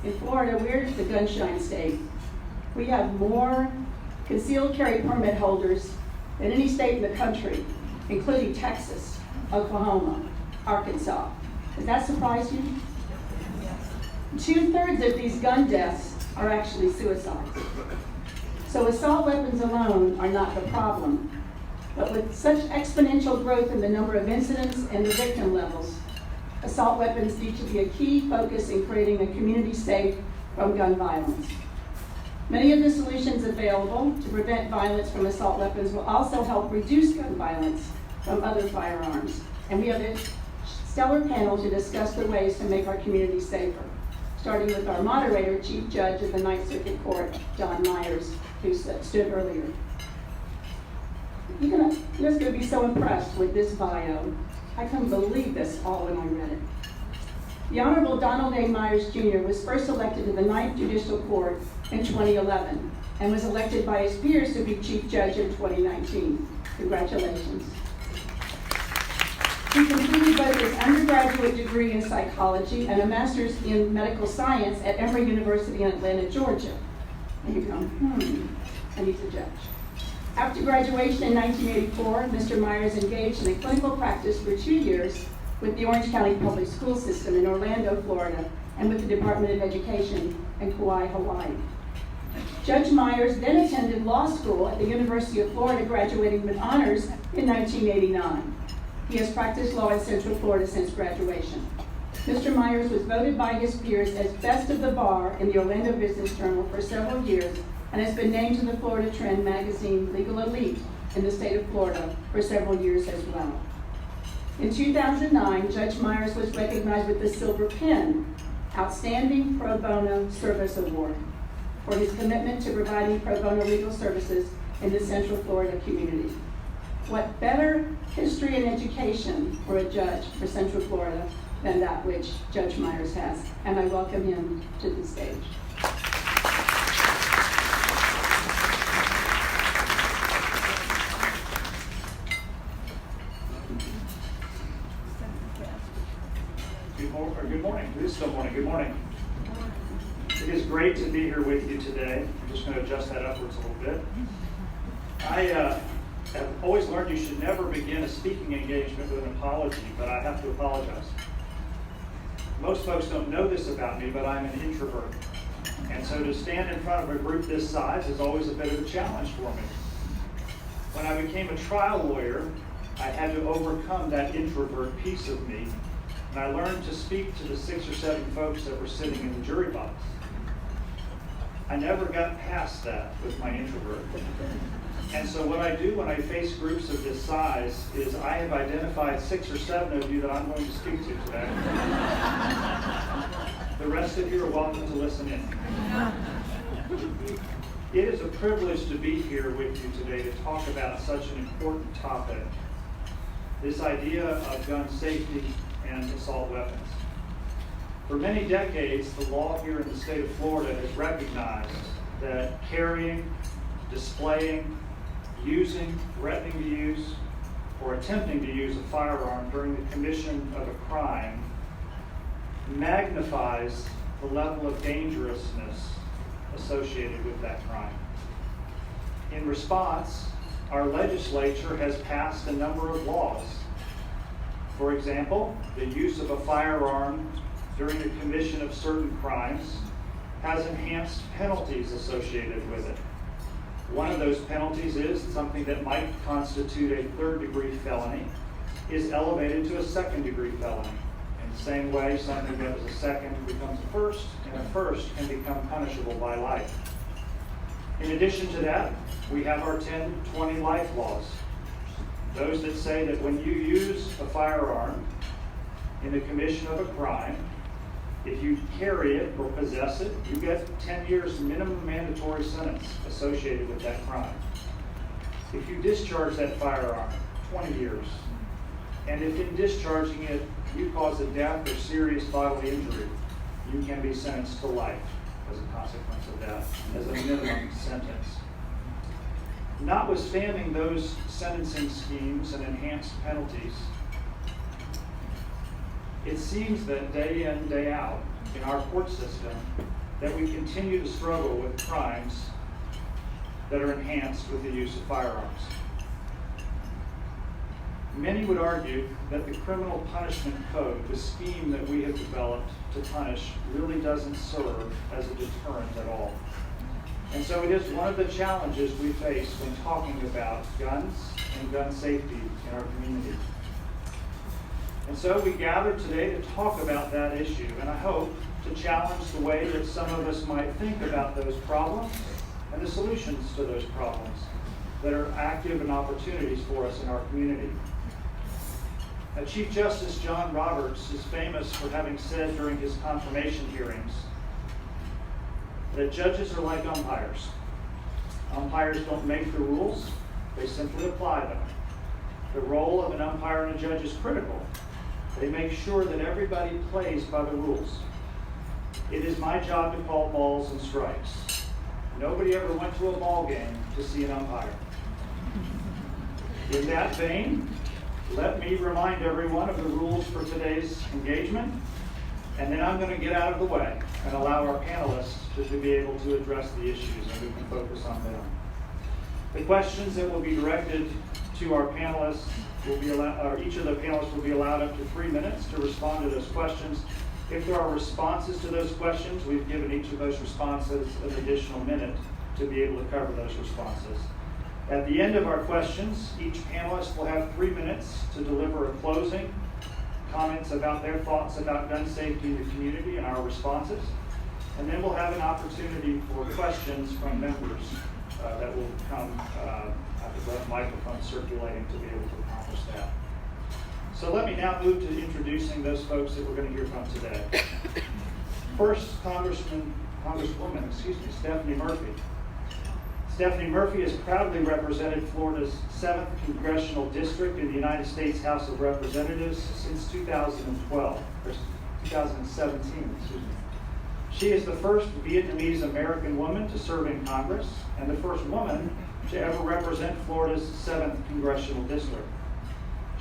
In Florida, we're the gunshine state. We have more concealed carry permit holders than any state in the country, including Texas, Oklahoma, Arkansas. Does that surprise you? 2/3 of these gun deaths are actually suicides. So assault weapons alone are not the problem. But with such exponential growth in the number of incidents and the victim levels, assault weapons need to be a key focus in creating a community safe from gun violence. Many of the solutions available to prevent violence from assault weapons will also help reduce gun violence from other firearms. And we have a stellar panel to discuss the ways to make our community safer, starting with our moderator, Chief Judge of the Ninth Circuit Court, John Mina, who stood earlier. You're just going to be so impressed with this bio. I couldn't believe this all when I read it. The Honorable Donald A. Myers Jr. was first elected to the Ninth Judicial Court in 2011 and was elected by his peers to be Chief Judge in 2019. Congratulations. He completed both his undergraduate degree in psychology and a master's in medical science at Emory University in Atlanta, Georgia. And you go, and he's a judge. After graduation in 1984, Mr. Myers engaged in a clinical practice for 2 years with the Orange County Public School System in Orlando, Florida, and with the Department of Education in Kauai, Hawaii. Judge Myers then attended law school at the University of Florida, graduating with honors in 1989. He has practiced law in Central Florida since graduation. Mr. Myers was voted by his peers as best of the bar in the Orlando Business Journal for several years and has been named to the Florida Trend magazine Legal Elite in the state of Florida for several years as well. In 2009, Judge Myers was recognized with the Silver Pen Outstanding Pro Bono Service Award for his commitment to providing pro bono legal services in the Central Florida community. What better history and education for a judge for Central Florida than that which Judge Myers has? And I welcome him to the stage. Good morning. It is still morning. Good morning. It is great to be here with you today. I'm just going to adjust that upwards a little bit. I have always learned you should never begin a speaking engagement with an apology, but I have to apologize. Most folks don't know this about me, but I'm an introvert. And so to stand in front of a group this size is always a bit of a challenge for me. When I became a trial lawyer, I had to overcome that introvert piece of me, and I learned to speak to the 6 or 7 folks that were sitting in the jury box. I never got past that with my introvert. And so what I do when I face groups of this size is I have identified 6 or 7 of you that I'm going to speak to today. The rest of you are welcome to listen in. It is a privilege to be here with you today to talk about such an important topic, this idea of gun safety and assault weapons. For many decades, the law here in the state of Florida has recognized that carrying, displaying, using, threatening to use, or attempting to use a firearm during the commission of a crime magnifies the level of dangerousness associated with that crime. In response, our legislature has passed a number of laws. For example, the use of a firearm during the commission of certain crimes has enhanced penalties associated with it. One of those penalties is something that might constitute a 3rd-degree felony is elevated to a 2nd-degree felony. In the same way, something that was a 2nd becomes a 1st, and a 1st can become punishable by life. In addition to that, we have our 10-20 life laws. Those that say that when you use a firearm in the commission of a crime, if you carry it or possess it, you get 10 years minimum mandatory sentence associated with that crime. If you discharge that firearm, 20 years. And if in discharging it, you cause a death or serious bodily injury, you can be sentenced to life as a consequence of that, as a minimum sentence. Notwithstanding those sentencing schemes and enhanced penalties, it seems that day in, day out, in our court system that we continue to struggle with crimes that are enhanced with the use of firearms. Many would argue that the criminal punishment code, the scheme that we have developed to punish, really doesn't serve as a deterrent at all. And so it is one of the challenges we face when talking about guns and gun safety in our community. And so we gathered today to talk about that issue, and I hope to challenge the way that some of us might think about those problems and the solutions to those problems that are active and opportunities for us in our community. Chief Justice John Roberts is famous for having said during his confirmation hearings that judges are like umpires. Umpires don't make the rules, they simply apply them. The role of an umpire and a judge is critical. They make sure that everybody plays by the rules. It is my job to call balls and strikes. Nobody ever went to a ball game to see an umpire. In that vein, let me remind everyone of the rules for today's engagement, and then I'm going to get out of the way and allow our panelists to be able to address the issues, and we can focus on them. The questions that will be directed to our panelists will be allowed, or each of the panelists will be allowed up to 3 minutes to respond to those questions. If there are responses to those questions, we've given each of those responses an additional minute to be able to cover those responses. At the end of our questions, each panelist will have 3 minutes to deliver a closing, comments about their thoughts about gun safety in the community and our responses. And then we'll have an opportunity for questions from members that will come after the microphone circulating to be able to accomplish that. So let me now move to introducing those folks that we're going to hear from today. First, Congresswoman, Stephanie Murphy. Stephanie Murphy has proudly represented Florida's 7th Congressional District in the United States House of Representatives since 2017. She is the first Vietnamese American woman to serve in Congress and the first woman to ever represent Florida's 7th Congressional District.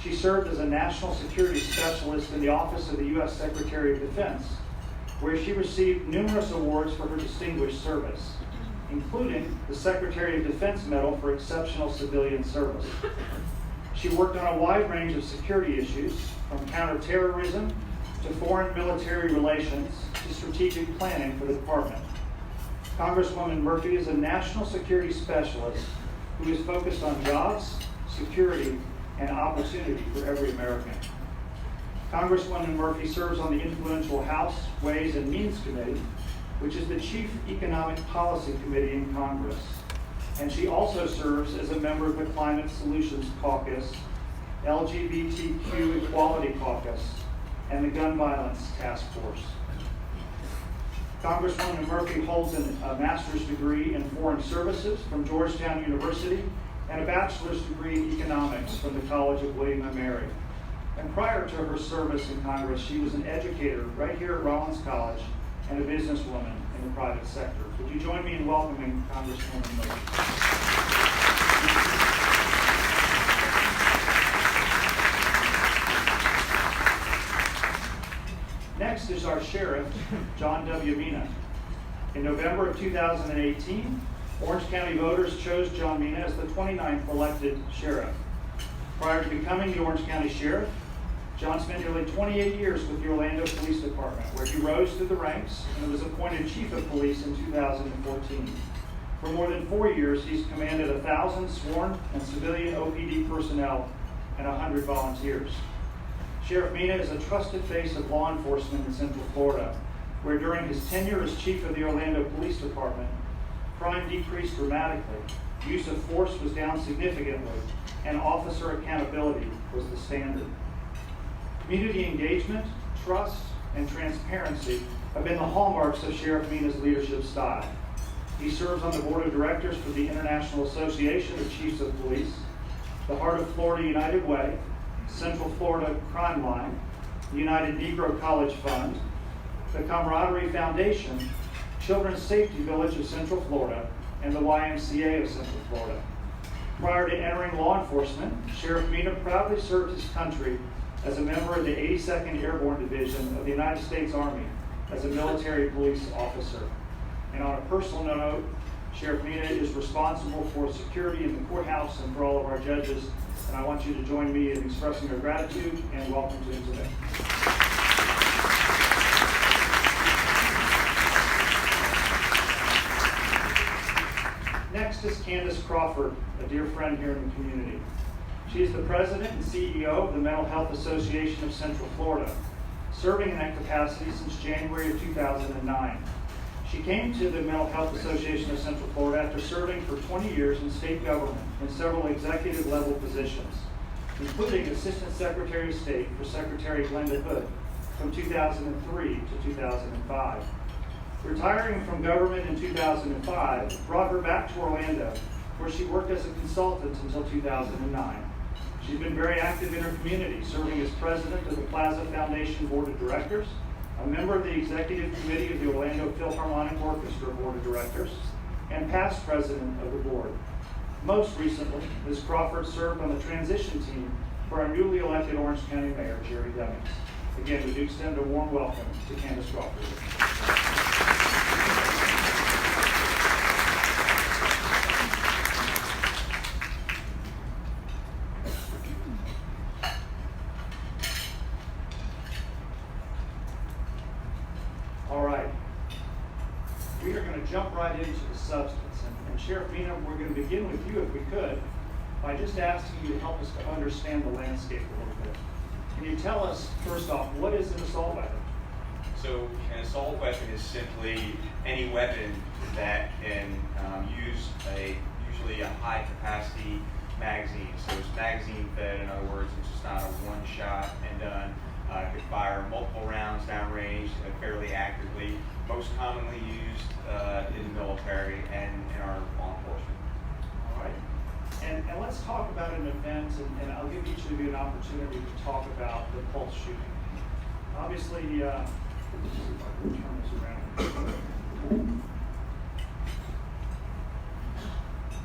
She served as a national security specialist in the Office of the U.S. Secretary of Defense, where she received numerous awards for her distinguished service, including the Secretary of Defense Medal for Exceptional Civilian Service. She worked on a wide range of security issues, from counterterrorism to foreign military relations to strategic planning for the department. Congresswoman Murphy is a national security specialist who is focused on jobs, security, and opportunity for every American. Congresswoman Murphy serves on the influential House Ways and Means Committee, which is the chief economic policy committee in Congress. And she also serves as a member of the Climate Solutions Caucus, LGBTQ Equality Caucus, and the Gun Violence Task Force. Congresswoman Murphy holds a master's degree in foreign services from Georgetown University and a bachelor's degree in economics from the College of William & Mary. And prior to her service in Congress, she was an educator right here at Rollins College and a businesswoman in the private sector. Would you join me in welcoming Congresswoman Murphy? Next is our Sheriff, John W. Mina. In November of 2018, Orange County voters chose John Mina as the 29th elected sheriff. Prior to becoming the Orange County Sheriff, John spent nearly 28 years with the Orlando Police Department, where he rose through the ranks and was appointed Chief of Police in 2014. For more than 4 years, he's commanded 1,000 sworn and civilian OPD personnel and 100 volunteers. Sheriff Mina is a trusted face of law enforcement in Central Florida, where during his tenure as Chief of the Orlando Police Department, crime decreased dramatically, use of force was down significantly, and officer accountability was the standard. Community engagement, trust, and transparency have been the hallmarks of Sheriff Mina's leadership style. He serves on the board of directors for the International Association of Chiefs of Police, the Heart of Florida United Way, Central Florida Crime Line, the United Negro College Fund, the Camaraderie Foundation, Children's Safety Village of Central Florida, and the YMCA of Central Florida. Prior to entering law enforcement, Sheriff Mina proudly served his country as a member of the 82nd Airborne Division of the United States Army, as a military police officer. And on a personal note, Sheriff Mina is responsible for security in the courthouse and for all of our judges. And I want you to join me in expressing our gratitude and welcome to him today. Next is Candice Crawford, a dear friend here in the community. She is the president and CEO of the Mental Health Association of Central Florida, serving in that capacity since January of 2009. She came to the Mental Health Association of Central Florida after serving for 20 years in state government in several executive level positions, including Assistant Secretary of State for Secretary Glenda Hood from 2003 to 2005. Retiring from government in 2005 brought her back to Orlando, where she worked as a consultant until 2009. She's been very active in her community, serving as president of the Plaza Foundation Board of Directors, a member of the executive committee of the Orlando Philharmonic Orchestra Board of Directors, and past president of the board. Most recently, Ms. Crawford served on the transition team for our newly elected Orange County Mayor, Jerry Demings. Again, we do extend a warm welcome to Candice Crawford. Jump right into the substance. And Sheriff Mina, we're going to begin with you, if we could, by just asking you to help us to understand the landscape a little bit. Can you tell us, first off, what is an assault weapon? So an assault weapon is simply any weapon that can use usually a high capacity magazine. So it's magazine fed, in other words, it's just not a one shot and done. It could fire multiple rounds downrange fairly accurately, most commonly used in the military and in our law enforcement. All right. And let's talk about an event, and I'll give each of you an opportunity to talk about the Pulse shooting. Obviously, let me see if I can turn this around.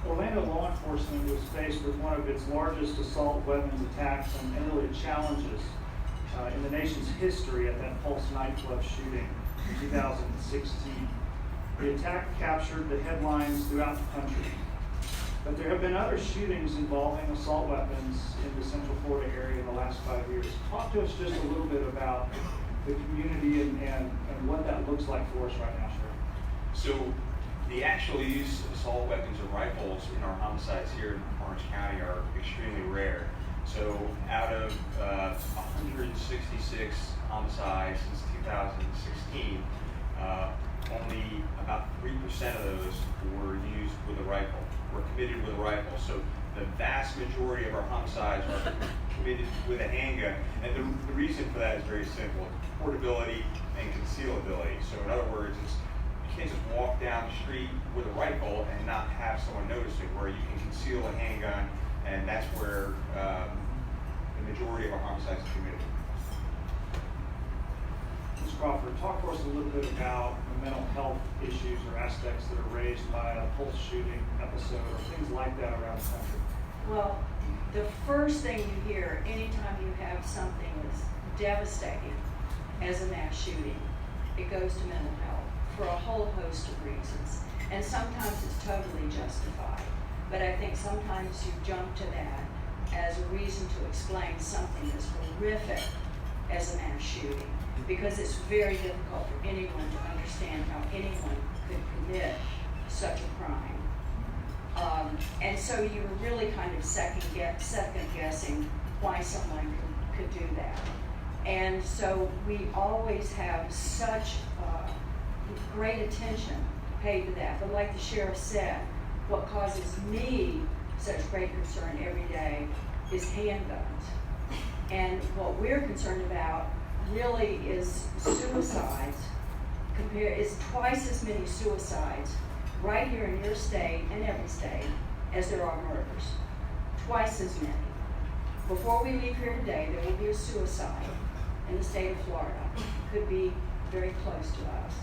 Orlando law enforcement was faced with one of its largest assault weapons attacks and really challenges in the nation's history at that Pulse nightclub shooting in 2016. The attack captured the headlines throughout the country. But there have been other shootings involving assault weapons in the Central Florida area in the last 5 years. Talk to us just a little bit about the community and what that looks like for us right now, Sheriff. So the actual use of assault weapons and rifles in our homicides here in Orange County are extremely rare. So out of 166 homicides since 2016, only about 3% of those were used with a rifle, were committed with a rifle. So the vast majority of our homicides are committed with a handgun. And the reason for that is very simple: portability and concealability. So in other words, you can't just walk down the street with a rifle and not have someone notice it, where you can conceal a handgun, and that's where the majority of our homicides are committed. Ms. Crawford, talk to us a little bit about the mental health issues or aspects that are raised by a Pulse shooting episode or things like that around the country. Well, the first thing you hear anytime you have something that's devastating as a mass shooting, it goes to mental health for a whole host of reasons. And sometimes it's totally justified. But I think sometimes you jump to that as a reason to explain something as horrific as a mass shooting, because it's very difficult for anyone to understand how anyone could commit such a crime. And so you're really kind of second guessing why someone could do that. And so we always have such great attention paid to that. But like the sheriff said, what causes me such great concern every day is handguns. And what we're concerned about really is suicides. Is twice as many suicides right here in your state and every state as there are murders. Twice as many. Before we leave here today, there will be a suicide in the state of Florida. Could be very close to us.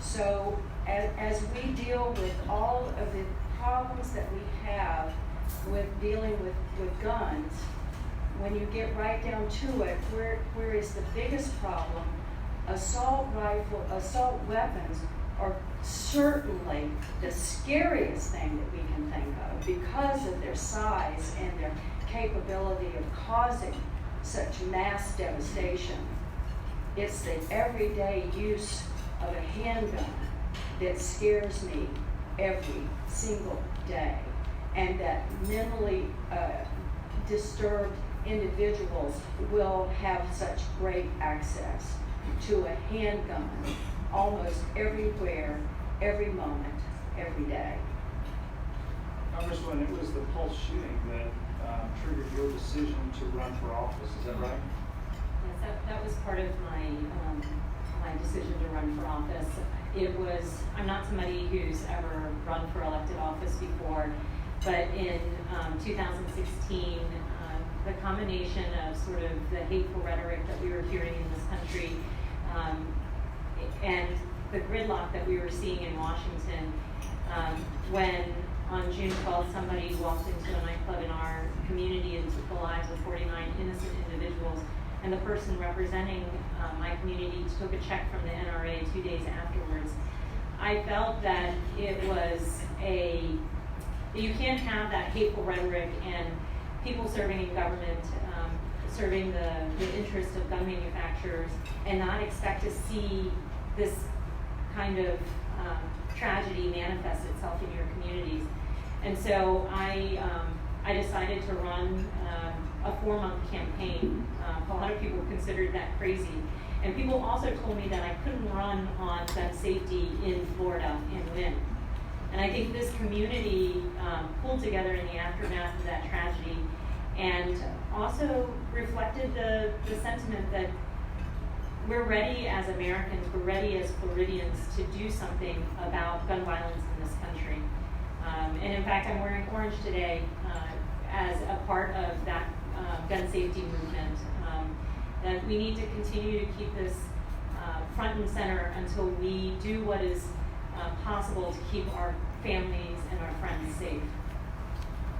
So as we deal with all of the problems that we have with dealing with guns, when you get right down to it, where is the biggest problem assault weapons are certainly the scariest thing that we can think of because of their size and their capability of causing such mass devastation. It's the everyday use of a handgun that scares me every single day, and that mentally disturbed individuals will have such great access to a handgun almost everywhere, every moment, every day. Congresswoman, it was the Pulse shooting that triggered your decision to run for office, is that right? Yes, that was part of my my decision to run for office. I'm not somebody who's ever run for elected office before, but in 2016, the combination of sort of the hateful rhetoric that we were hearing in this country and the gridlock that we were seeing in Washington, when on June 12th somebody walked into a nightclub in our community and took the lives of 49 innocent individuals, and the person representing my community took a check from the NRA 2 days afterwards, I felt that it was you can't have that hateful rhetoric and people serving in government, serving the interest of gun manufacturers, and not expect to see this kind of tragedy manifest itself in your communities. And so I decided to run a 4-month campaign. A lot of people considered that crazy. And people also told me that I couldn't run on gun safety in Florida and win. And I think this community pulled together in the aftermath of that tragedy and also reflected the sentiment that we're ready as Americans, we're ready as Floridians to do something about gun violence in this country. And in fact, I'm wearing orange today as a part of that gun safety movement. That we need to continue to keep this front and center until we do what is possible to keep our families and our friends safe.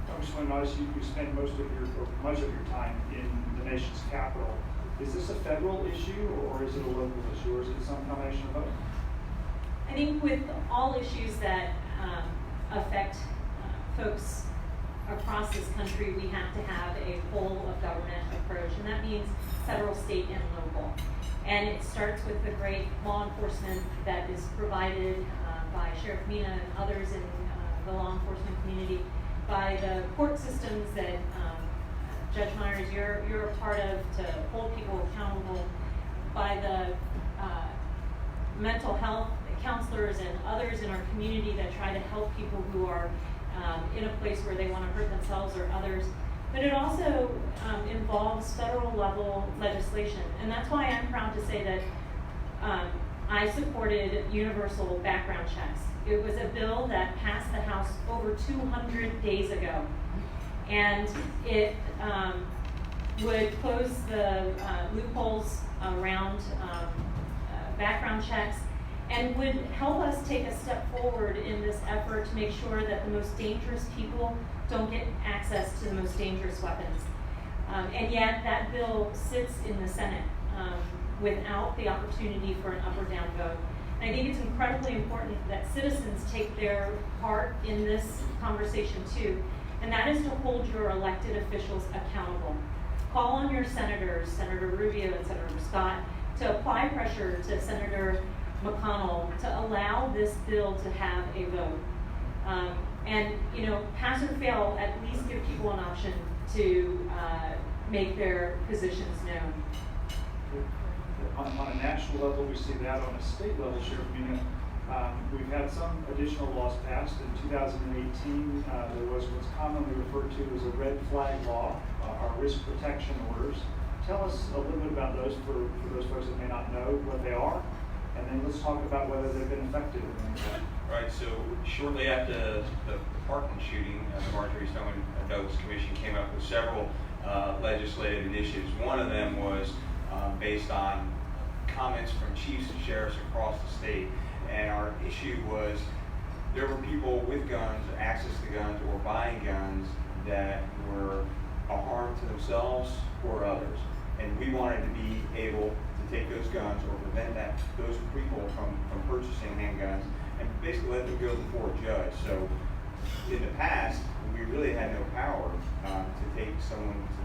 Congresswoman, notice you spend much of your time in the nation's capital. Is this a federal issue or is it a local issue, or is it some combination of both? I think with all issues that affect folks across this country, we have to have a whole of government approach, and that means federal, state, and local. And it starts with the great law enforcement that is provided by Sheriff Mina and others in the law enforcement community, by the court systems that Judge Myers, you're a part of to hold people accountable, by the mental health counselors and others in our community that try to help people who are in a place where they want to hurt themselves or others. But it also involves federal level legislation. And that's why I'm proud to say that I supported universal background checks. It was a bill that passed the House over 200 days ago. And it would close the loopholes around background checks and would help us take a step forward in this effort to make sure that the most dangerous people don't get access to the most dangerous weapons. And yet that bill sits in the Senate without the opportunity for an up or down vote. And I think it's incredibly important that citizens take their part in this conversation too, and that is to hold your elected officials accountable. Call on your senators, Senator Rubio and Senator Scott, to apply pressure to Senator McConnell to allow this bill to have a vote. And, pass or fail, at least give people an option to make their positions known. On a national level, we see that. On a state level, Sheriff Mina, we've had some additional laws passed. In 2018, there was what's commonly referred to as a red flag law, our risk protection orders. Tell us a little bit about those for those folks that may not know what they are, and then let's talk about whether they've been effective. Right, so shortly after the Parkland shooting, the Marjorie Stoneman Douglas Commission came up with several legislative initiatives. One of them was based on comments from chiefs and sheriffs across the state, and our issue was there were people with guns, access to guns, or buying guns that were a harm to themselves or others, and we wanted to be able to take those guns or prevent those people from purchasing handguns and basically let them go before a judge. So in the past, we really had no power to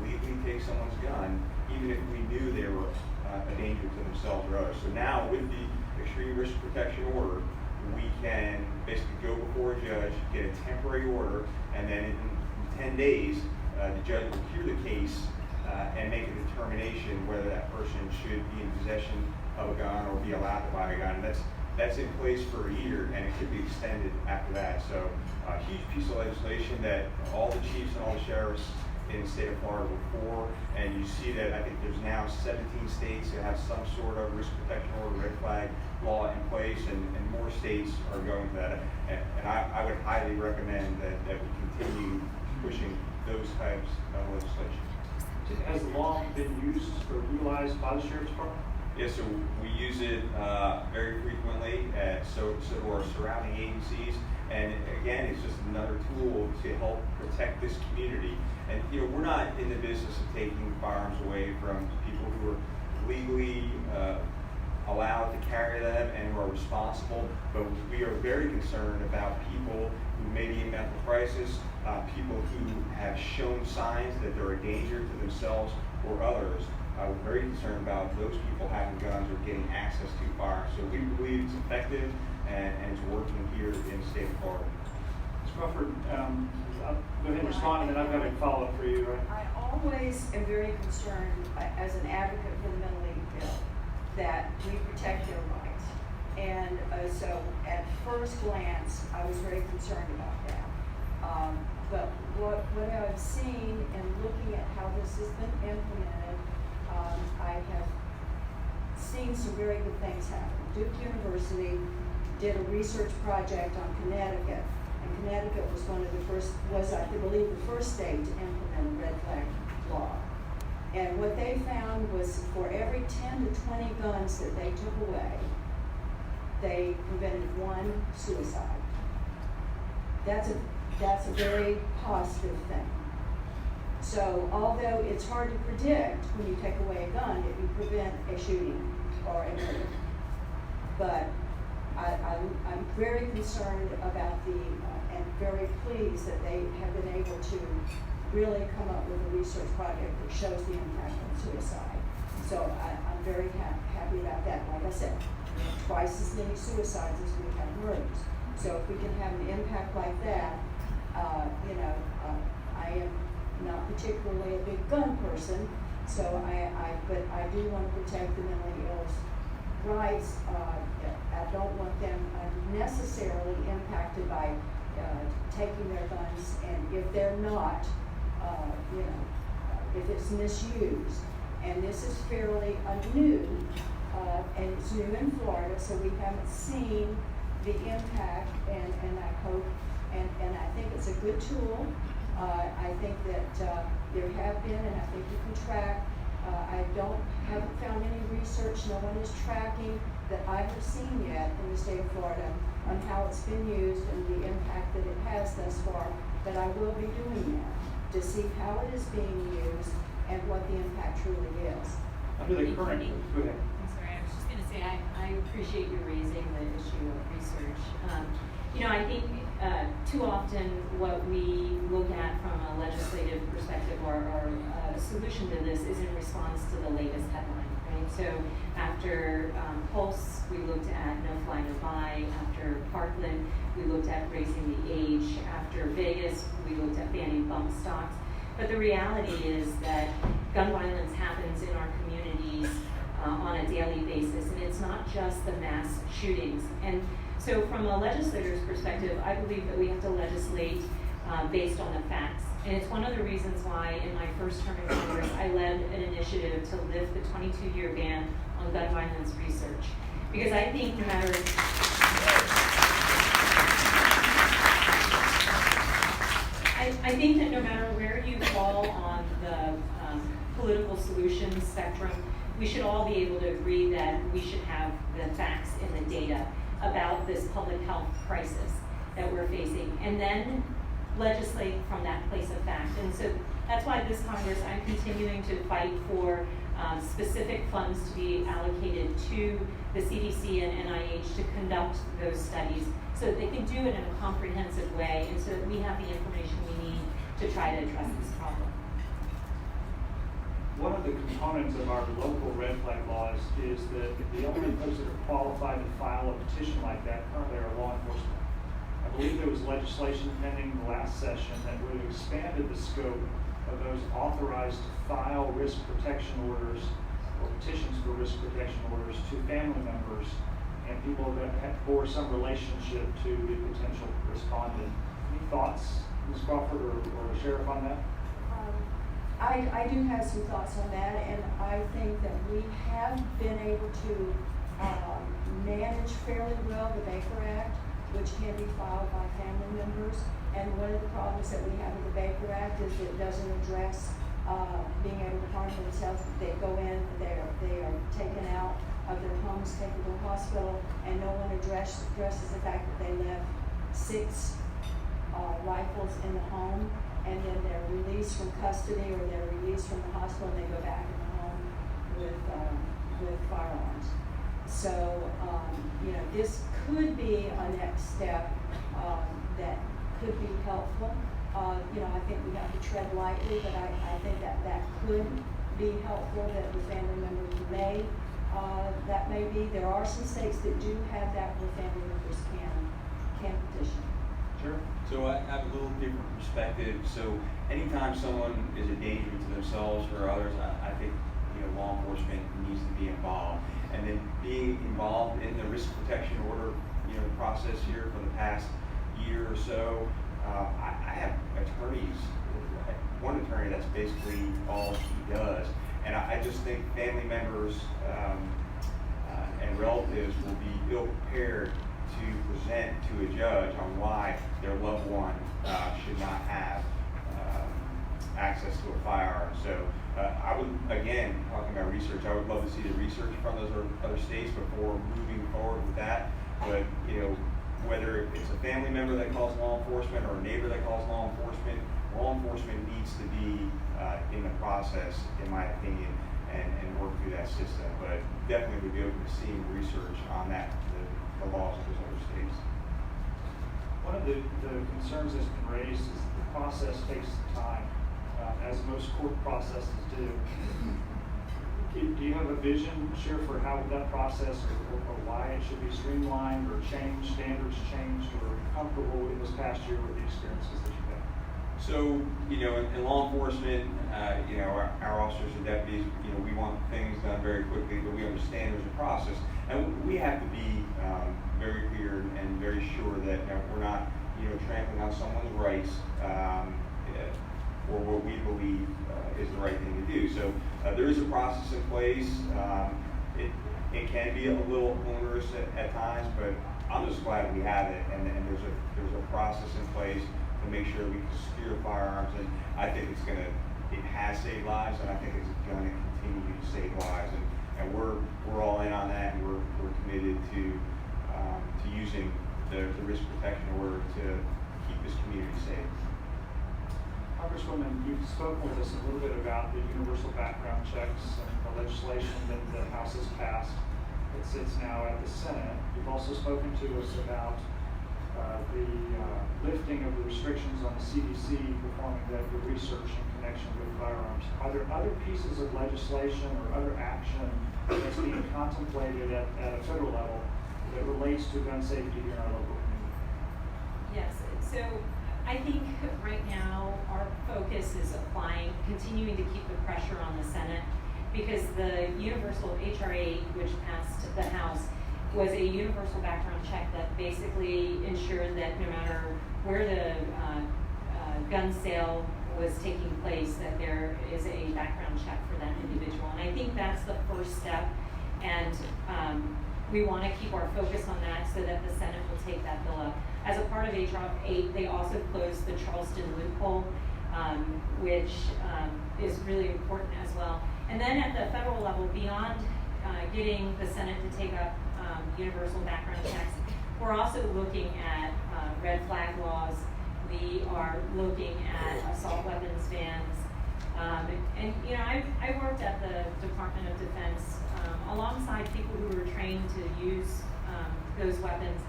legally take someone's gun, even if we knew they were a danger to themselves or others. So now with the extreme risk protection order, we can basically go before a judge, get a temporary order, and then in 10 days, the judge will hear the case and make a determination whether that person should be in possession of a gun or be allowed to buy a gun. And that's in place for a year, and it could be extended after that. So a huge piece of legislation that all the chiefs and all the sheriffs in the state of Florida were for, and you see that I think there's now 17 states that have some sort of risk protection order, red flag law in place, and more states are going to that. And I would highly recommend that we continue pushing those types of legislation. Has the law been used or utilized by the Sheriff's Department? Yes, so we use it very frequently, so do our surrounding agencies. And again, it's just another tool to help protect this community. And we're not in the business of taking firearms away from people who are legally allowed to carry them and who are responsible, but we are very concerned about people who may be in mental crisis, people who have shown signs that they're a danger to themselves or others. We're very concerned about those people having guns or getting access to firearms. So we believe it's effective and it's working here in the state of Florida. Ms. Crawford, I'll go ahead and respond, and then I've got a follow-up for you. Right? I always am very concerned, as an advocate for the mentally ill, that we protect their rights. And so at first glance, I was very concerned about that. But what I've seen and looking at how this has been implemented, I have seen some very good things happen. Duke University did a research project on Connecticut, and Connecticut was I believe, the first state to implement a red flag law. And what they found was for every 10 to 20 guns that they took away, they prevented one suicide. That's a very positive thing. So although it's hard to predict when you take away a gun if you prevent a shooting or a murder, but I'm very concerned about and very pleased that they have been able to really come up with a research project that shows the impact on suicide. So I'm very happy about that. Like I said, twice as many suicides as we have murders. So if we can have an impact like that, I am not particularly a big gun person, so but I do want to protect the mentally ill's rights. I don't want them unnecessarily impacted by taking their guns, and if they're not, if it's misused. And this is fairly new, and it's new in Florida, so we haven't seen the impact, and I hope, and I think it's a good tool. I think that there have been, and I think you can track. I haven't found any research, no one is tracking that I have seen yet in the state of Florida on how it's been used and the impact that it has thus far, but I will be doing that to see how it is being used and what the impact truly is. Under the current, go ahead. I'm sorry, I was just going to say, I appreciate you raising the issue of research. I think too often what we look at from a legislative perspective or a solution to this is in response to the latest headline, right? So after Pulse, we looked at no fly, no buy. After Parkland, we looked at raising the age. After Vegas, we looked at banning bump stocks. But the reality is that gun violence happens in our communities on a daily basis, and it's not just the mass shootings. And so from a legislator's perspective, I believe that we have to legislate based on the facts. And it's one of the reasons why in my first term in Congress, I led an initiative to lift the 22-year ban on gun violence research. Because I think no matter I think that no matter where you fall on the political solution spectrum, we should all be able to agree that we should have the facts and the data about this public health crisis that we're facing, and then legislate from that place of fact. And so that's why this Congress, I'm continuing to fight for specific funds to be allocated to the CDC and NIH to conduct those studies so that they can do it in a comprehensive way and so that we have the information we need to try to address this problem. One of the components of our local red flag laws is that the only folks that are qualified to file a petition like that currently are law enforcement. I believe there was legislation pending the last session that would have expanded the scope of those authorized to file risk protection orders or petitions for risk protection orders to family members and people that bore some relationship to the potential respondent. Any thoughts, Ms. Crawford or the Sheriff, on that? I do have some thoughts on that, and I think that we have been able to manage fairly well the Baker Act, which can be filed by family members. And one of the problems that we have with the Baker Act is that it doesn't address being able to harm themselves. They go in, they are taken out of their homes, taken to a hospital, and no one addresses the fact that they left 6 rifles in the home, and then they're released from custody or they're released from the hospital and they go back in the home with firearms. So, this could be a next step that could be helpful. I think we have to tread lightly, but I think that could be helpful, that the family members may, that may be. There are some states that do have that where family members can petition. Sure. So I have a little different perspective. So anytime someone is a danger to themselves or others, I think law enforcement needs to be involved. And then being involved in the risk protection order process here for the past year or so, I have attorneys. One attorney, that's basically all she does. And I just think family members and relatives will be ill prepared to present to a judge on why their loved one should not have access to a firearm. So I would, again, talking about research, I would love to see the research from those other states before moving forward with that. But whether it's a family member that calls law enforcement or a neighbor that calls law enforcement needs to be in the process, in my opinion, and work through that system. But definitely would be open to seeing research on that, the laws of those other states. One of the concerns that's been raised is the process takes time, as most court processes do. Do you have a vision, Sheriff, for how that process or why it should be streamlined or changed, standards changed, or comfortable in this past year with the experiences that you've had? So, in law enforcement, our officers and deputies, we want things done very quickly, but we understand there's a process. And we have to be very clear and very sure that we're not, trampling on someone's rights for what we believe is the right thing to do. So there is a process in place. It can be a little onerous at times, but I'm just glad we have it, and there's a process in place to make sure we can secure firearms. And I think it has saved lives, and I think it's going to continue to save lives. And we're all in on that, and we're committed to using the risk protection order to keep this community safe. Congresswoman, you've spoken with us a little bit about the universal background checks and the legislation that the House has passed. It sits now at the Senate. You've also spoken to us about the lifting of the restrictions on the CDC performing the research in connection with firearms. Are there other pieces of legislation or other action that's being contemplated at a federal level that relates to gun safety here in our local community? Yes, so I think right now our focus is continuing to keep the pressure on the Senate, because the universal H.R. 8, which passed the House, was a universal background check that basically ensured that no matter where the gun sale was taking place, that there is a background check for that individual. And I think that's the first step, and we want to keep our focus on that so that the Senate will take that bill up. As a part of H.R. 8, they also closed the Charleston loophole, which is really important as well. And then at the federal level, beyond getting the Senate to take up universal background checks, we're also looking at red flag laws. We are looking at assault weapons bans. And you know, I worked at the Department of Defense alongside people who were trained to use those weapons.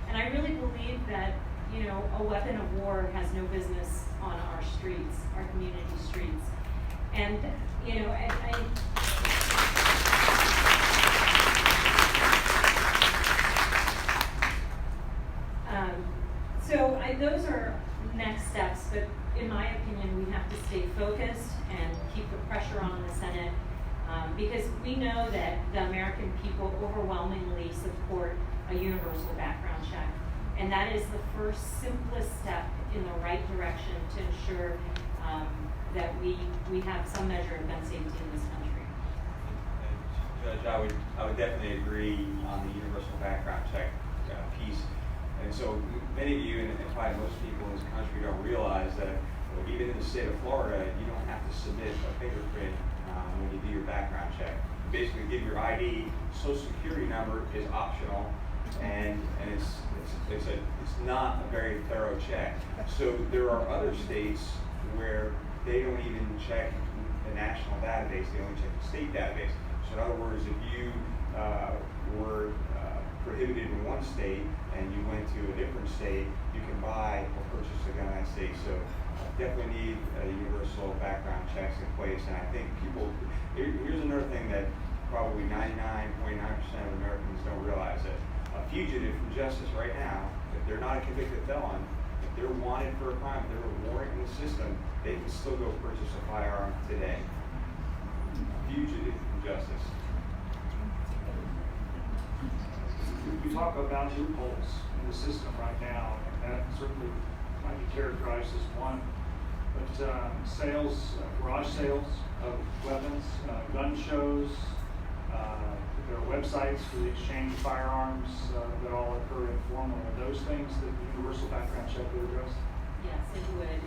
And I really believe that, you know, a weapon of war has no business on our streets, our community streets. And, you know, those are next steps, but in my opinion, we have to stay focused and keep the pressure on the Senate, because we know that the American people overwhelmingly support a universal background check. And that is the first simplest step in the right direction to ensure that we have some measure of gun safety in this country. Judge, I would definitely agree on the universal background check piece. And so many of you, and probably most people in this country, don't realize that even in the state of Florida, you don't have to submit a fingerprint when you do your background check. You basically give your ID, social security number is optional, and it's not a very thorough check. So there are other states where they don't even check the national database, they only check the state database. So in other words, if you were prohibited in one state and you went to a different state, you can buy or purchase a gun in that state. So definitely need universal background checks in place. And I think people, here's another thing that probably 99.9% of Americans don't realize, that a fugitive from justice right now, if they're not a convicted felon, if they're wanted for a crime, if they're a warrant in the system, they can still go purchase a firearm today. A fugitive from justice. We talk about loopholes in the system right now, and that certainly might be characterized as one. But sales, garage sales of weapons, gun shows, there are websites for the exchange of firearms that all occur informally. Are those things that the universal background check would address? Yes, it would.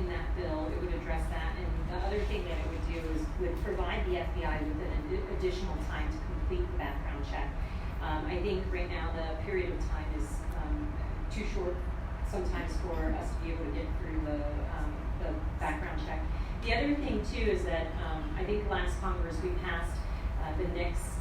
In that bill, it would address that. And the other thing that it would do is would provide the FBI with an additional time to complete the background check. I think right now the period of time is too short sometimes for us to be able to get through the background check. The other thing too is that I think last Congress we passed the NICS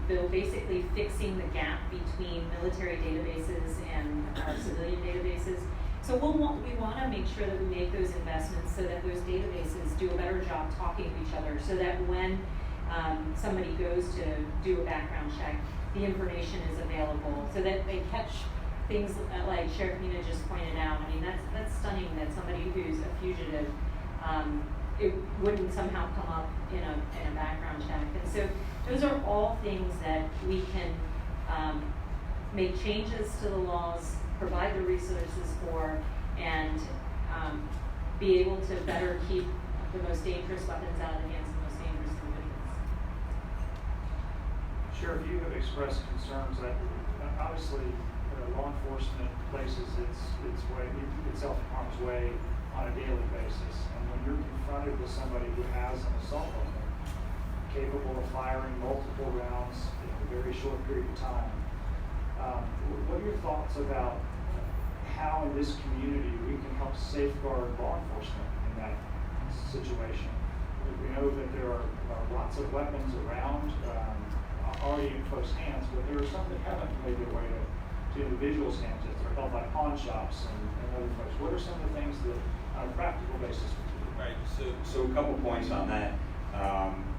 bill, basically fixing the gap between military databases and our civilian databases. So we want to make sure that we make those investments so that those databases do a better job talking to each other, so that when somebody goes to do a background check, the information is available, so that they catch things like Sheriff Mina just pointed out. I mean, that's stunning that somebody who's a fugitive, it wouldn't somehow come up in a background check. And so those are all things that we can make changes to the laws, provide the resources for, and be able to better keep the most dangerous weapons out of the hands of the most dangerous individuals. Sheriff, you have expressed concerns that obviously law enforcement places itself in harm's way on a daily basis. And when you're confronted with somebody who has an assault weapon capable of firing multiple rounds in a very short period of time, what are your thoughts about how in this community we can help safeguard law enforcement in that situation? We know that there are lots of weapons around already in close hands, but there are some that haven't made their way to individuals' hands that are held by pawn shops and other folks. What are some of the things that on a practical basis we can do? Right, so a couple points on that.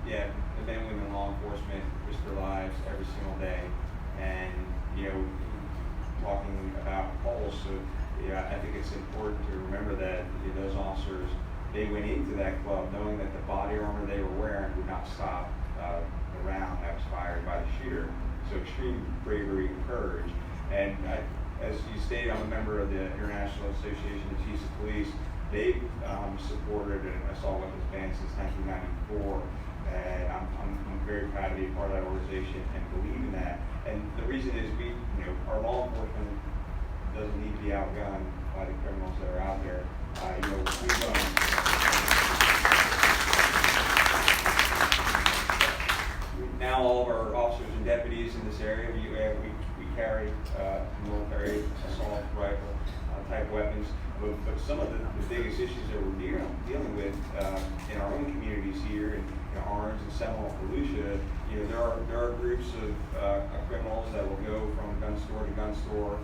Yeah, the men and women in law enforcement risk their lives every single day. And, you know, talking about polls, so yeah, I think it's important to remember that those officers, they went into that club knowing that the body armor they were wearing would not stop the round that was fired by the shooter. So extreme bravery and courage. And as you stated, I'm a member of the International Association of Chiefs of Police. They've supported an assault weapons ban since 1994. And I'm very proud to be a part of that organization and believe in that. And the reason is our law enforcement doesn't need to be outgunned by the criminals that are out there. Now all of our officers and deputies in this area, we carry military assault rifle type of weapons, but some of the biggest issues that we're dealing with in our own communities here, in Orange and Seminole, Volusia, there are groups of criminals that will go from gun store,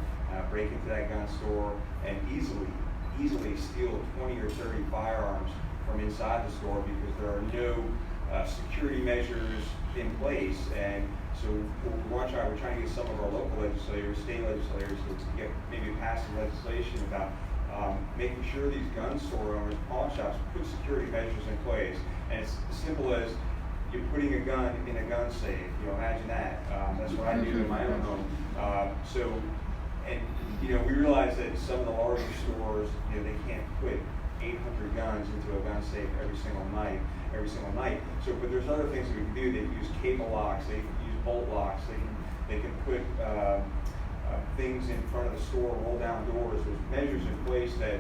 break into that gun store, and easily steal 20 or 30 firearms from inside the store because there are no security measures in place. And so we're trying to get some of our local legislators, state legislators, to get maybe pass some legislation about making sure these gun store owners, pawn shops, put security measures in place. And it's as simple as you're putting a gun in a gun safe. Imagine that. That's what I do in my own home. We realize that some of the larger stores, they can't put 800 guns into a gun safe every single night. So, but there's other things that we can do. They can use cable locks. They can use bolt locks. They can put things in front of the store, roll down doors. There's measures in place that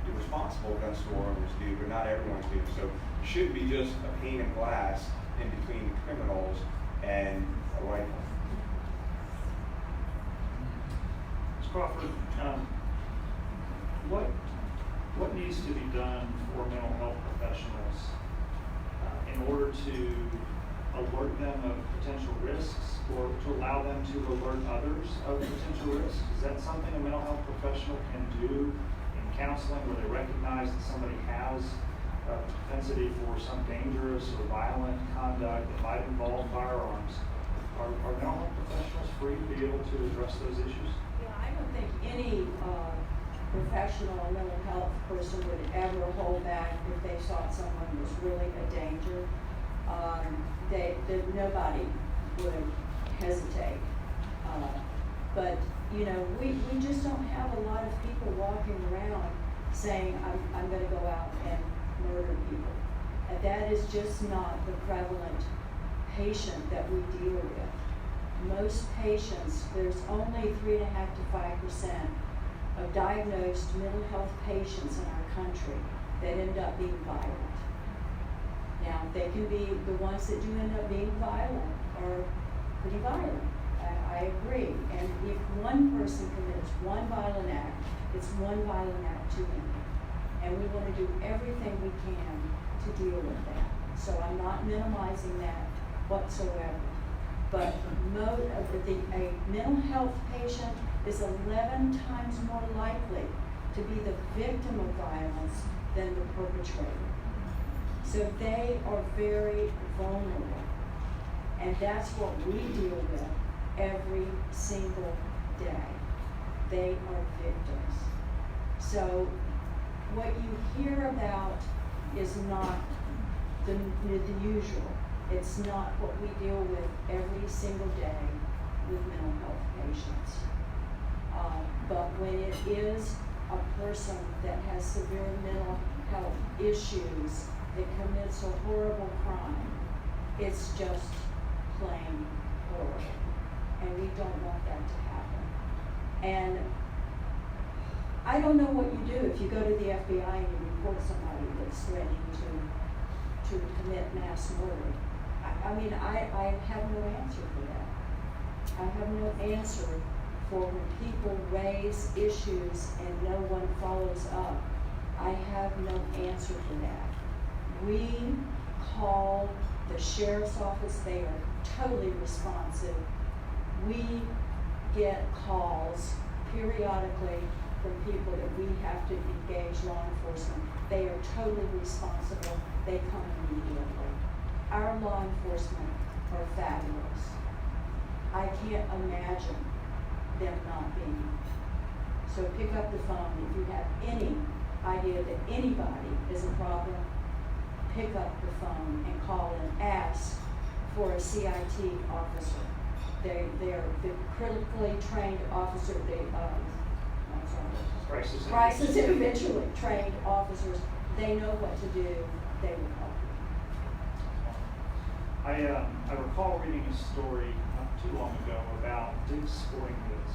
the responsible gun store owners do, but not everyone's doing. So it should be just a pane of glass in between criminals and a rifle. Ms. Crawford, what needs to be done for mental health professionals in order to alert them of potential risks, or to allow them to alert others of potential risks? Is that something a mental health professional can do in counseling, where they recognize that somebody has a propensity for some dangerous or violent conduct that might involve firearms? Are mental health professionals free to be able to address those issues? Yeah, I don't think any professional or mental health person would ever hold back if they thought someone was really a danger. Nobody would hesitate. But we just don't have a lot of people walking around saying, I'm going to go out and murder people. And that is just not the prevalent patient that we deal with. Most patients, there's only 3.5% to 5% of diagnosed mental health patients in our country that end up being violent. Now, they can be, the ones that do end up being violent are pretty violent. I agree. And if one person commits one violent act, it's one violent act too many. And we want to do everything we can to deal with that. So I'm not minimizing that whatsoever. But a mental health patient is 11 times more likely to be the victim of violence than the perpetrator. So they are very vulnerable. And that's what we deal with every single day. They are victims. So what you hear about is not the usual. It's not what we deal with every single day with mental health patients. But when it is a person that has severe mental health issues that commits a horrible crime, it's just plain horrible. And we don't want that to happen. And I don't know what you do if you go to the FBI and you report somebody that's threatening to commit mass murder. I have no answer for that. I have no answer for when people raise issues and no one follows up. I have no answer for that. We call the sheriff's office. They are totally responsive. We get calls periodically from people that we have to engage law enforcement. They are totally responsible. They come immediately. Our law enforcement are fabulous. I can't imagine them not being. So pick up the phone if you have any idea that anybody is a problem. Pick up the phone and call and ask for a CIT officer. They're the critically trained officer. Crisis intervention trained officers. They know what to do. They will help you. I recall reading a story not too long ago about Dick's Sporting Goods.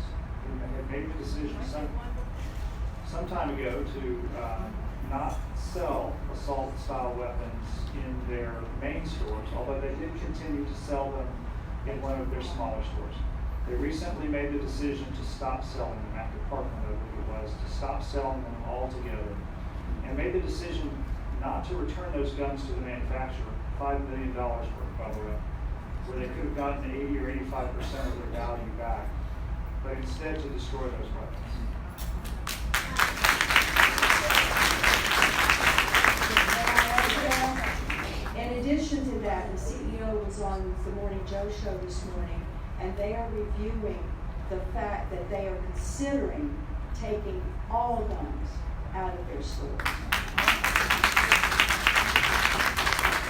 They had made the decision some time ago to not sell assault-style weapons in their main stores, although they did continue to sell them in one of their smaller stores. They recently made the decision to stop selling them after Parkland, I believe it was, to stop selling them altogether, and made the decision not to return those guns to the manufacturer, $5 million worth, by the way, where they could have gotten 80 or 85% of their value back, but instead to destroy those weapons. In addition to that, the CEO was on the Morning Joe show this morning, and they are reviewing the fact that they are considering taking all guns out of their stores.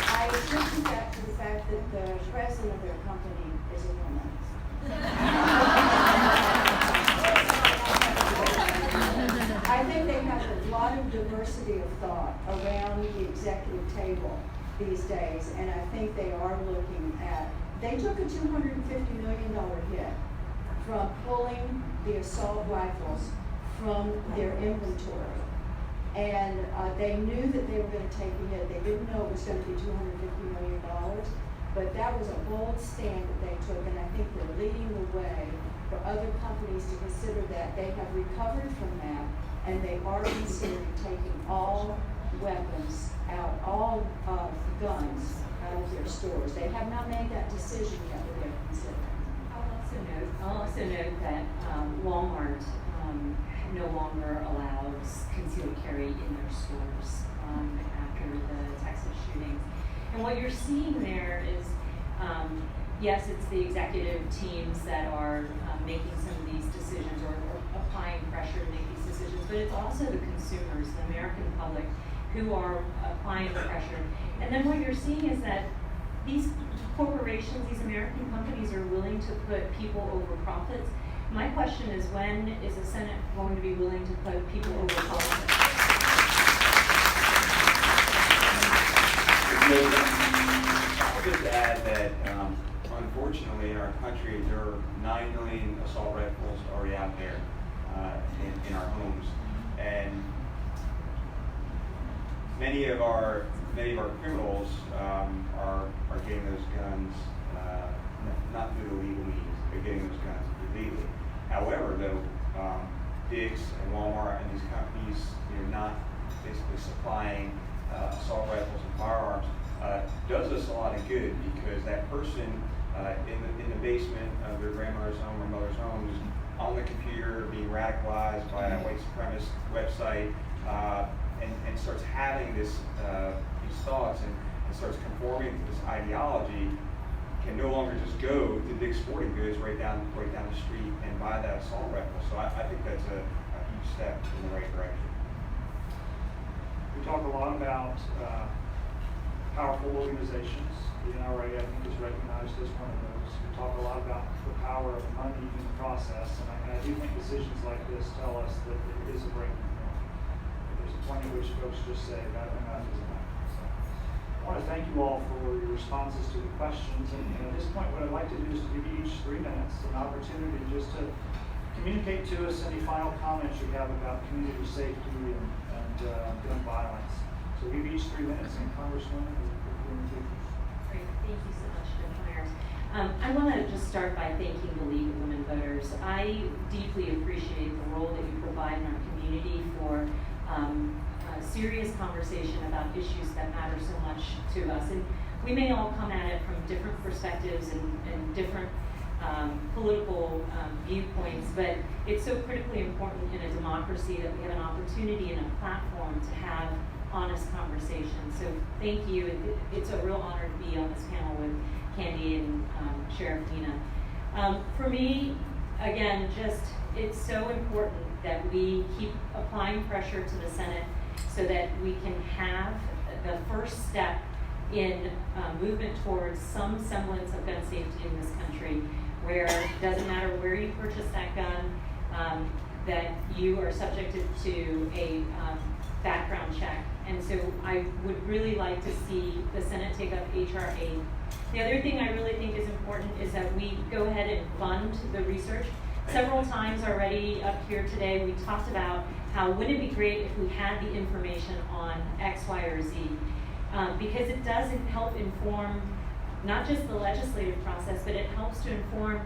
I attribute that to the fact that the president of their company is a woman. I think they have a lot of diversity of thought around the executive table these days, and I think they are looking at, they took a $250 million hit from pulling the assault rifles from their inventory. And they knew that they were going to take a hit. They didn't know it was going to be $250 million, but that was a bold stand that they took, and I think they're leading the way for other companies to consider that. They have recovered from that, and they are considering taking all weapons out, all guns out of their stores. They have not made that decision yet, but they're considering. I'll also note that Walmart no longer allows concealed carry in their stores after the Texas shootings. And what you're seeing there is, yes, it's the executive teams that are making some of these decisions or applying pressure to make these decisions, but it's also the consumers, the American public, who are applying the pressure. And then what you're seeing is that these corporations, these American companies are willing to put people over profits. My question is, when is the Senate going to be willing to put people over politics? I'll just add that, unfortunately, in our country, there are 9 million assault rifles already out there in our homes, and many of our criminals are getting those guns not through the legal means. They're getting those guns illegally. However, though, Dick's and Walmart and these companies, not basically supplying assault rifles and firearms, does us a lot of good, because that person in the basement of their grandmother's home or mother's home is on the computer being radicalized by a white supremacist website and starts having these thoughts and starts conforming to this ideology, can no longer just go to Dick's Sporting Goods right down the street and buy that assault rifle. So I think that's a huge step in the right direction. We talk a lot about powerful organizations. The NRA, I think, is recognized as one of those. We talk a lot about the power of money in the process, and I do think decisions like this tell us that it is a breaking point. There's a point at which folks just say that enough is enough. So I want to thank you all for your responses to the questions, and at this point what I'd like to do is to give you each 3 minutes an opportunity just to communicate to us any final comments you have about community safety and gun violence. So we'll give each 3 minutes, and Congresswoman, Great, thank you so much, Judge Myers. I want to just start by thanking the League of Women Voters. I deeply appreciate the role that you provide in our community for a serious conversation about issues that matter so much to us. And we may all come at it from different perspectives and different political viewpoints, but it's so critically important in a democracy that we have an opportunity and a platform to have honest conversation. So thank you. It's a real honor to be on this panel with Candy and Sheriff Mina. For me, again, it's so important that we keep applying pressure to the Senate so that we can have the first step in movement towards some semblance of gun safety in this country, where it doesn't matter where you purchase that gun, that you are subjected to a background check. And so I would really like to see the Senate take up H.R. 8. The other thing I really think is important is that we go ahead and fund the research. Several times already up here today, we talked about how wouldn't it be great if we had the information on X, Y, or Z, because it does help inform not just the legislative process, but it helps to inform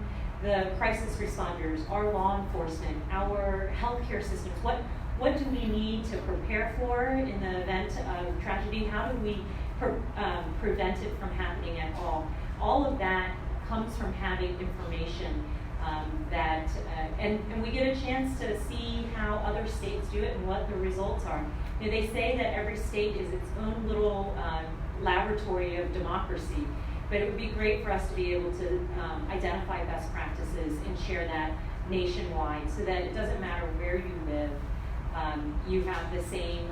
the crisis responders, our law enforcement, our healthcare systems. What do we need to prepare for in the event of tragedy? How do we prevent it from happening at all? All of that comes from having information and we get a chance to see how other states do it and what the results are. You know, they say that every state is its own little laboratory of democracy, but it would be great for us to be able to identify best practices and share that nationwide so that it doesn't matter where you live, you have the same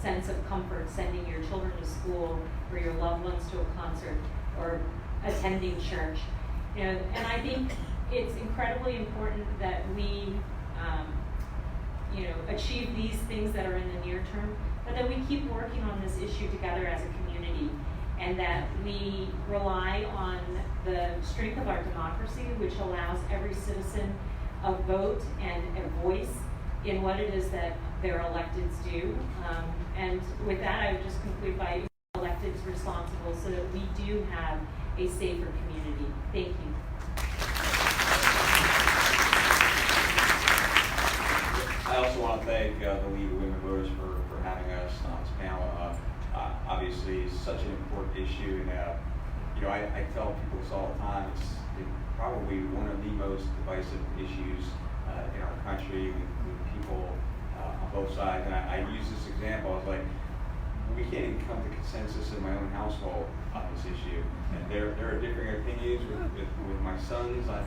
sense of comfort sending your children to school or your loved ones to a concert or attending church. You know, and I think it's incredibly important that we achieve these things that are in the near term, but that we keep working on this issue together as a community, and that we rely on the strength of our democracy, which allows every citizen a vote and a voice in what it is that their electeds do. And with that, I would just conclude by electeds responsible so that we do have a safer community. Thank you. I also want to thank the League of Women Voters for having us on this panel. Obviously, it's such an important issue, and I tell people this all the time. It's probably one of the most divisive issues in our country with people on both sides. And I use this example. I was like, we can't even come to consensus in my own household on this issue, and there are differing opinions with my sons on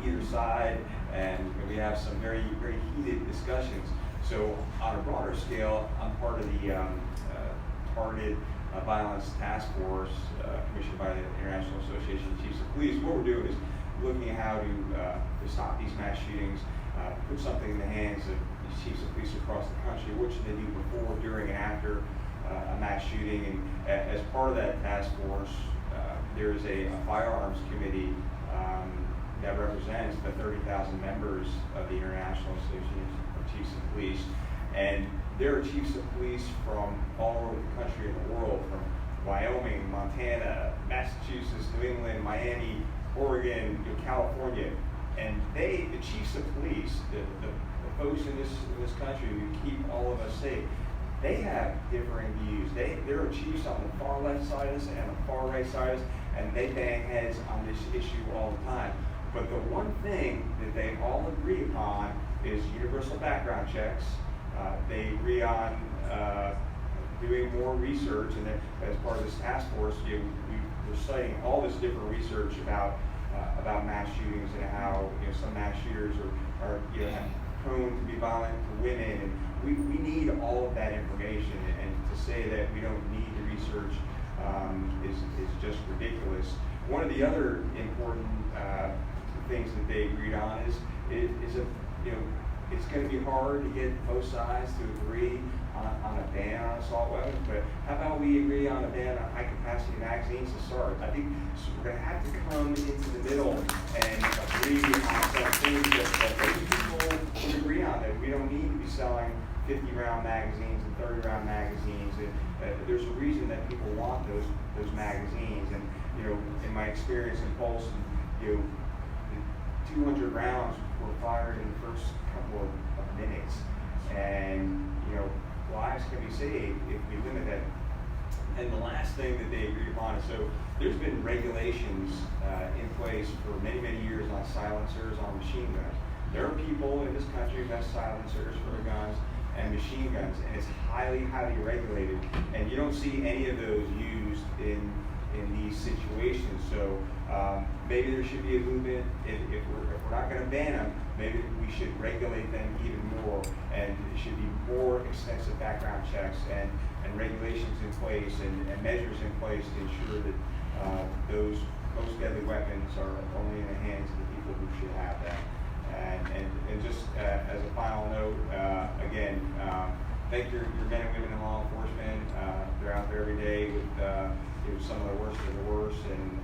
either side, and we have some very, very heated discussions. So on a broader scale, I'm part of the Targeted Violence Task Force commissioned by the International Association of Chiefs of Police. What we're doing is looking at how to stop these mass shootings, put something in the hands of these chiefs of police across the country. What should they do before, during, and after a mass shooting? And as part of that task force, there is a firearms committee that represents the 30,000 members of the International Association of Chiefs of Police. And there are chiefs of police from all over the country and the world, from Wyoming, Montana, Massachusetts, New England, Miami, Oregon, California. And the chiefs of police, the folks in this country who keep all of us safe, they have differing views. There are chiefs on the far left side of us and the far right side of us, and they bang heads on this issue all the time. But the one thing that they all agree upon is universal background checks. They agree on doing more research, and as part of this task force, we're studying all this different research about mass shootings and how some mass shooters are prone to be violent to women, and we need all of that information. And to say that we don't need the research is just ridiculous. One of the other important things that they agreed on is it's going to be hard to get both sides to agree on a ban on assault weapons, but how about we agree on a ban on high-capacity magazines to start? I think we're going to have to come into the middle and agree on some things that those people would agree on, that we don't need to be selling 50-round magazines and 30-round magazines. There's a reason that people want those magazines. And in my experience in Polson, 200 rounds were fired in the first couple of minutes, and lives can be saved if we limit that. And the last thing that they agreed upon is, so there's been regulations in place for many, many years on silencers on machine guns. There are people in this country who have silencers for their guns and machine guns, and it's highly, highly regulated, and you don't see any of those used in these situations. So maybe there should be a movement. If we're not going to ban them, maybe we should regulate them even more, and there should be more extensive background checks and regulations in place and measures in place to ensure that those most deadly weapons are only in the hands of the people who should have them. And just as a final note, again, thank your men and women in law enforcement. They're out there every day with some of the worst of the worst, and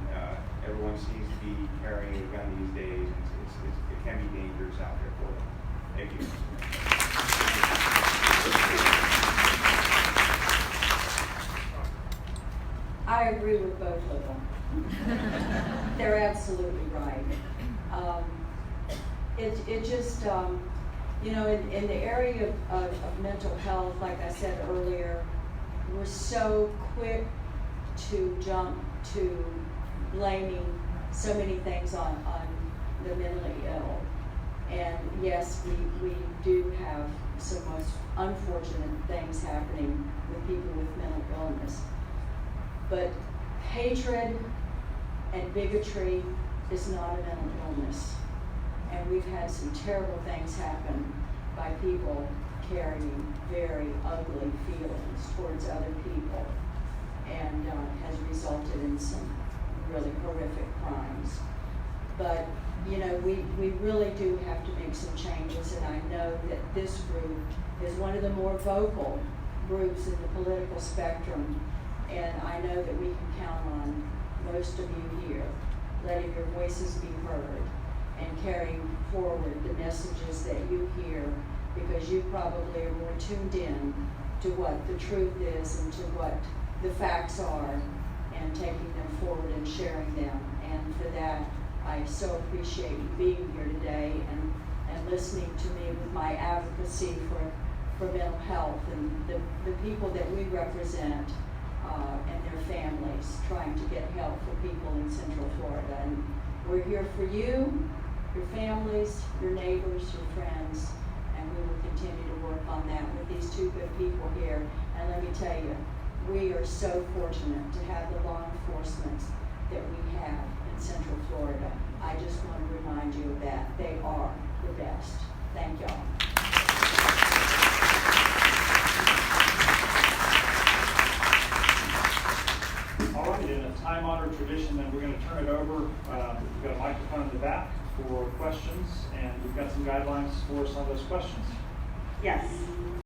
everyone seems to be carrying a gun these days. It can be dangerous out there for them. Thank you. I agree with both of them. They're absolutely right. it just, you know, in the area of mental health, like I said earlier, we're so quick to jump to blaming so many things on the mentally ill. And yes, we do have some most unfortunate things happening with people with mental illness. But hatred and bigotry is not a mental illness. And we've had some terrible things happen by people carrying very ugly feelings towards other people, and has resulted in some really horrific crimes. But, you know, we really do have to make some changes, and I know that this group is one of the more vocal groups in the political spectrum, and I know that we can count on most of you here letting your voices be heard and carrying forward the messages that you hear, because you probably are more tuned in to what the truth is and to what the facts are, and taking them forward and sharing them. And for that, I so appreciate you being here today and listening to me with my advocacy for mental health and the people that we represent and their families, trying to get help for people in Central Florida. And we're here for you, your families, your neighbors, your friends, and we will continue to work on that with these two good people here. And let me tell you, we are so fortunate to have the law enforcement that we have in Central Florida. I just want to remind you of that. They are the best. Thank y'all. All right, in a time-honored tradition, then we're going to turn it over. We've got a microphone in the back for questions, and we've got some guidelines for some of those questions. Yes.